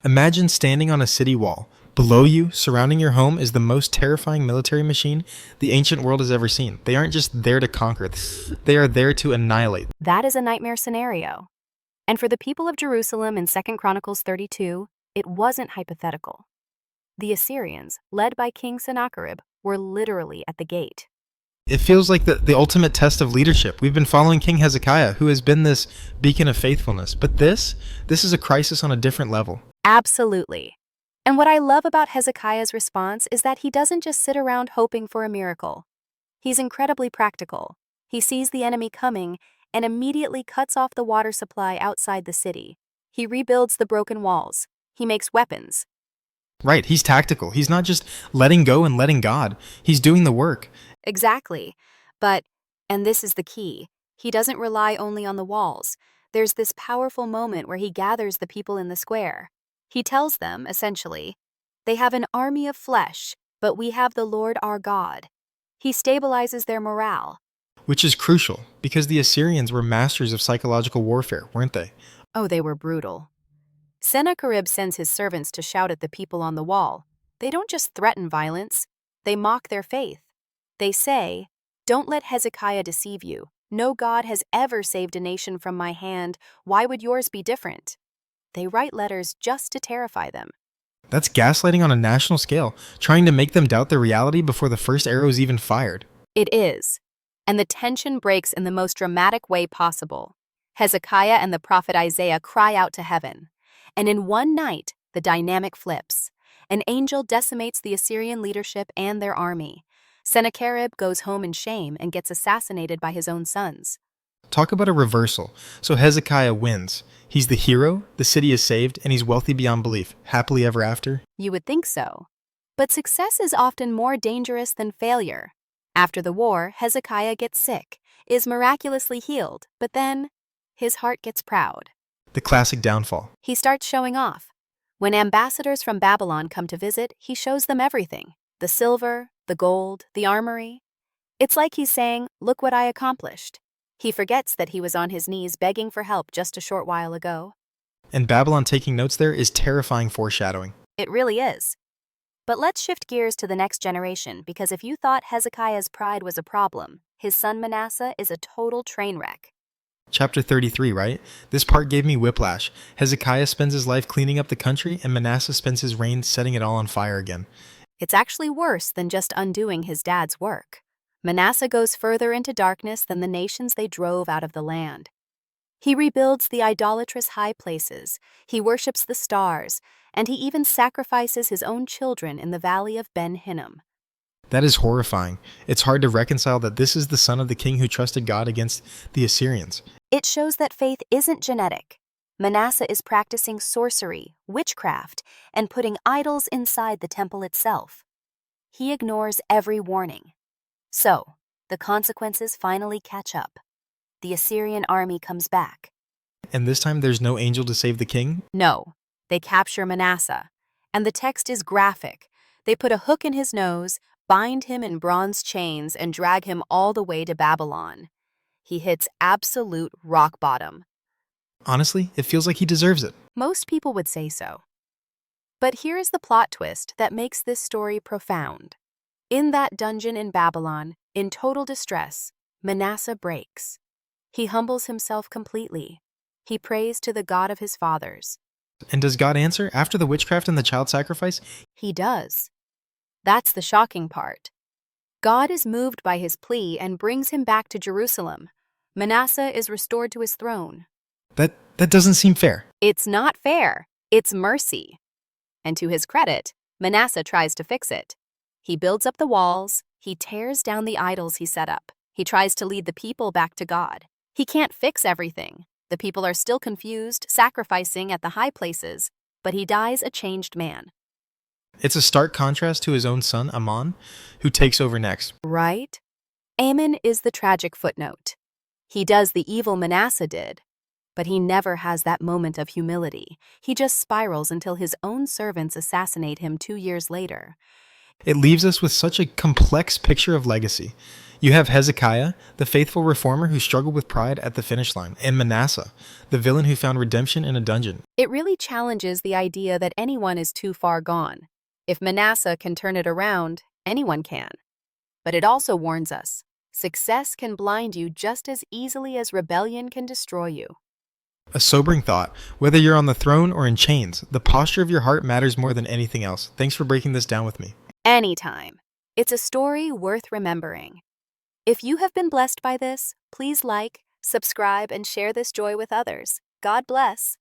Imagine standing on a city wall. Below you, surrounding your home, is the most terrifying military machine the ancient world has ever seen. They aren't just there to conquer, they are there to annihilate. That is a nightmare scenario. And for the people of Jerusalem in Second Chronicles 32, it wasn't hypothetical. The Assyrians, led by King Sennacherib, were literally at the gate. It feels like the ultimate test of leadership. We've been following King Hezekiah, who has been this beacon of faithfulness. But this is a crisis on a different level. Absolutely. And what I love about Hezekiah's response is that he doesn't just sit around hoping for a miracle. He's incredibly practical. He sees the enemy coming and immediately cuts off the water supply outside the city. He rebuilds the broken walls. He makes weapons. Right, he's tactical. He's not just letting go and letting God. He's doing the work. Exactly. But, and this is the key, he doesn't rely only on the walls. There's this powerful moment where he gathers the people in the square. He tells them, essentially, they have an army of flesh, but we have the Lord our God. He stabilizes their morale. Which is crucial, because the Assyrians were masters of psychological warfare, weren't they? Oh, they were brutal. Sennacherib sends his servants to shout at the people on the wall. They don't just threaten violence, they mock their faith. They say, "Don't let Hezekiah deceive you. No God has ever saved a nation from my hand. Why would yours be different?" They write letters just to terrify them. That's gaslighting on a national scale, trying to make them doubt their reality before the first arrow is even fired. It is. And the tension breaks in the most dramatic way possible. Hezekiah and the prophet Isaiah cry out to heaven. And in one night, the dynamic flips. An angel decimates the Assyrian leadership and their army. Sennacherib goes home in shame and gets assassinated by his own sons. Talk about a reversal. So Hezekiah wins. He's the hero, the city is saved, and he's wealthy beyond belief. Happily ever after? You would think so. But success is often more dangerous than failure. After the war, Hezekiah gets sick, is miraculously healed, but then his heart gets proud. The classic downfall. He starts showing off. When ambassadors from Babylon come to visit, he shows them everything. The silver, the gold, the armory. It's like he's saying, "Look what I accomplished." He forgets that he was on his knees begging for help just a short while ago. And Babylon taking notes there is terrifying foreshadowing. It really is. But let's shift gears to the next generation, because if you thought Hezekiah's pride was a problem, his son Manasseh is a total train wreck. Chapter 33, right? This part gave me whiplash. Hezekiah spends his life cleaning up the country, and Manasseh spends his reign setting it all on fire again. It's actually worse than just undoing his dad's work. Manasseh goes further into darkness than the nations they drove out of the land. He rebuilds the idolatrous high places, he worships the stars, and he even sacrifices his own children in the valley of Ben Hinnom. That is horrifying. It's hard to reconcile that this is the son of the king who trusted God against the Assyrians. It shows that faith isn't genetic. Manasseh is practicing sorcery, witchcraft, and putting idols inside the temple itself. He ignores every warning. So, the consequences finally catch up. The Assyrian army comes back. And this time there's no angel to save the king? No, they capture Manasseh. And the text is graphic. They put a hook in his nose, bind him in bronze chains, and drag him all the way to Babylon. He hits absolute rock bottom. Honestly, it feels like he deserves it. Most people would say so. But here is the plot twist that makes this story profound. In that dungeon in Babylon, in total distress, Manasseh breaks. He humbles himself completely. He prays to the God of his fathers. And does God answer after the witchcraft and the child sacrifice? He does. That's the shocking part. God is moved by his plea and brings him back to Jerusalem. Manasseh is restored to his throne. That doesn't seem fair. It's not fair. It's mercy. And to his credit, Manasseh tries to fix it. He builds up the walls. He tears down the idols he set up. He tries to lead the people back to God. He can't fix everything. The people are still confused, sacrificing at the high places, but he dies a changed man. It's a stark contrast to his own son, Ammon, who takes over next. Right? Ammon is the tragic footnote. He does the evil Manasseh did, but he never has that moment of humility. He just spirals until his own servants assassinate him 2 years later. It leaves us with such a complex picture of legacy. You have Hezekiah, the faithful reformer who struggled with pride at the finish line, and Manasseh, the villain who found redemption in a dungeon. It really challenges the idea that anyone is too far gone. If Manasseh can turn it around, anyone can. But it also warns us, success can blind you just as easily as rebellion can destroy you. A sobering thought. Whether you're on the throne or in chains, the posture of your heart matters more than anything else. Thanks for breaking this down with me. Anytime. It's a story worth remembering. If you have been blessed by this, please like, subscribe, and share this joy with others. God bless.